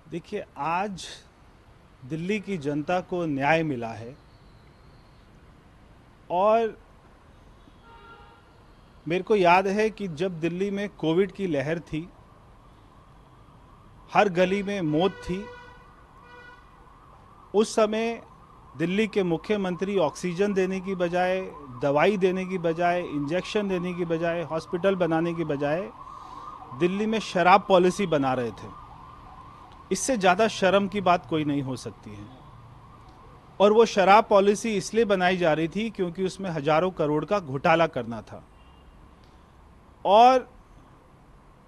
देखिए, आज दिल्ली की जनता को न्याय मिला है और मेरे को याद है कि जब दिल्ली में कोविड की लहर थी, हर गली में मौत थी। उस समय दिल्ली के मुख्यमंत्री ऑक्सीजन देने की बजाय, दवाई देने की बजाय, इंजेक्शन देने की बजाय, हॉस्पिटल बनाने की बजाय दिल्ली में शराब पॉलिसी बना रहे थे। इससे ज़्यादा शर्म की बात कोई नहीं हो सकती है। और वो शराब पॉलिसी इसलिए बनाई जा रही थी क्योंकि उसमें हजारों करोड़ का घोटाला करना था। और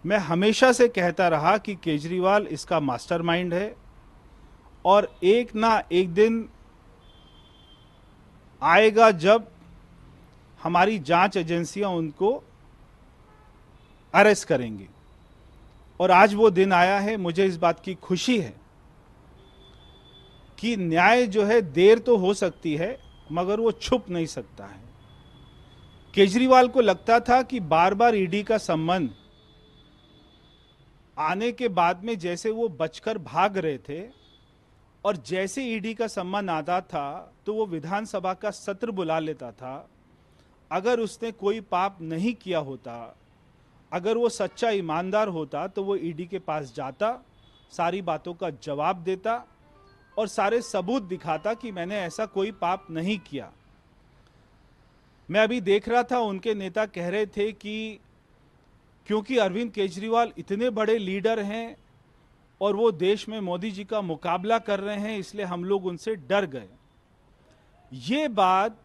मैं हमेशा से कहता रहा कि केजरीवाल इसका मास्टरमाइंड है और एक ना एक दिन आएगा जब हमारी जांच एजेंसियां उनको अरेस्ट करेंगी। और आज वो दिन आया है। मुझे इस बात की खुशी है कि न्याय जो है देर तो हो सकती है मगर वो छुप नहीं सकता है। केजरीवाल को लगता था कि बार बार ईडी का सम्मन आने के बाद में जैसे वो बचकर भाग रहे थे और जैसे ईडी का सम्मन आता था तो वो विधानसभा का सत्र बुला लेता था। अगर उसने कोई पाप नहीं किया होता, अगर वो सच्चा ईमानदार होता तो वो ईडी के पास जाता, सारी बातों का जवाब देता और सारे सबूत दिखाता कि मैंने ऐसा कोई पाप नहीं किया। मैं अभी देख रहा था, उनके नेता कह रहे थे कि क्योंकि अरविंद केजरीवाल इतने बड़े लीडर हैं और वो देश में मोदी जी का मुकाबला कर रहे हैं, इसलिए हम लोग उनसे डर गए। ये बात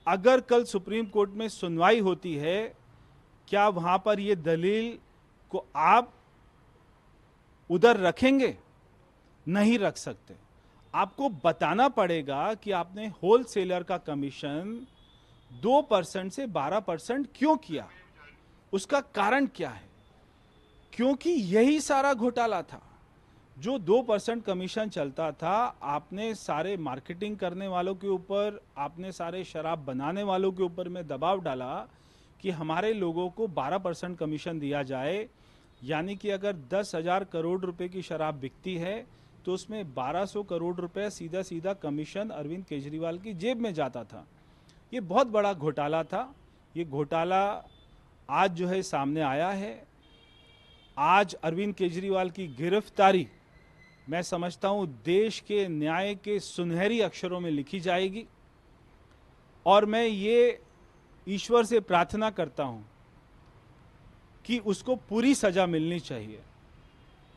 अगर कल सुप्रीम कोर्ट में सुनवाई होती है, क्या वहां पर ये दलील को आप उधर रखेंगे? नहीं रख सकते। आपको बताना पड़ेगा कि आपने होलसेलर का कमीशन 2% से 12% क्यों किया, उसका कारण क्या है। क्योंकि यही सारा घोटाला था। जो 2% कमीशन चलता था, आपने सारे मार्केटिंग करने वालों के ऊपर, आपने सारे शराब बनाने वालों के ऊपर में दबाव डाला कि हमारे लोगों को 12% कमीशन दिया जाए। यानी कि अगर 10,000 करोड़ रुपए की शराब बिकती है तो उसमें 1200 करोड़ रुपए सीधा सीधा कमीशन अरविंद केजरीवाल की जेब में जाता था। ये बहुत बड़ा घोटाला था। ये घोटाला आज जो है सामने आया है। आज अरविंद केजरीवाल की गिरफ्तारी मैं समझता हूं देश के न्याय के सुनहरी अक्षरों में लिखी जाएगी। और मैं ये ईश्वर से प्रार्थना करता हूं कि उसको पूरी सजा मिलनी चाहिए,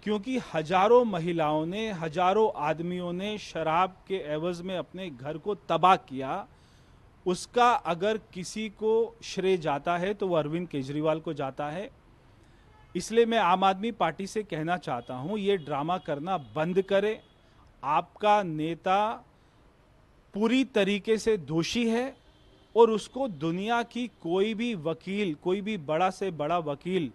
क्योंकि हजारों महिलाओं ने, हजारों आदमियों ने शराब के एवज में अपने घर को तबाह किया। उसका अगर किसी को श्रेय जाता है तो वो अरविंद केजरीवाल को जाता है। इसलिए मैं आम आदमी पार्टी से कहना चाहता हूं, ये ड्रामा करना बंद करें। आपका नेता पूरी तरीके से दोषी है और उसको दुनिया की कोई भी वकील, कोई भी बड़ा से बड़ा वकील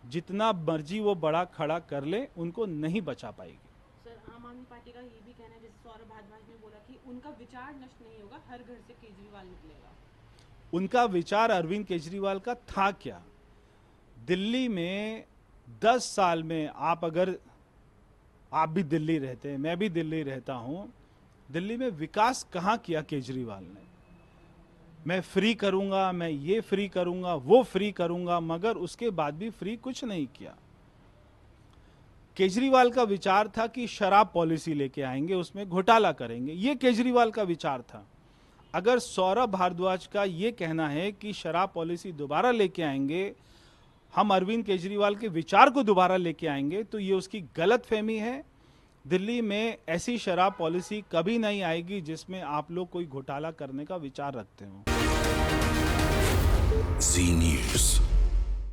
जितना मर्जी वो बड़ा खड़ा कर ले, उनको नहीं बचा पाएगी। सर, आम आदमी पार्टी का ये भी कहना है, जैसे सौरभ भारद्वाज ने बोला कि उनका विचार नष्ट नहीं होगा, हर घर से केजरीवाल निकलेगा। उनका विचार अरविंद केजरीवाल का था क्या? दिल्ली में 10 साल में आप भी दिल्ली रहते हैं, मैं भी दिल्ली रहता हूं। दिल्ली में विकास कहां किया केजरीवाल ने? मैं फ्री करूंगा, मैं ये फ्री करूंगा, वो फ्री करूंगा, मगर उसके बाद भी फ्री कुछ नहीं किया। केजरीवाल का विचार था कि शराब पॉलिसी लेके आएंगे, उसमें घोटाला करेंगे। ये केजरीवाल का विचार था। अगर सौरभ भारद्वाज का ये कहना है कि शराब पॉलिसी दोबारा लेके आएंगे, हम अरविंद केजरीवाल के विचार को दोबारा लेके आएंगे, तो ये उसकी गलतफहमी है। दिल्ली में ऐसी शराब पॉलिसी कभी नहीं आएगी जिसमें आप लोग कोई घोटाला करने का विचार रखते हो। जी न्यूज़।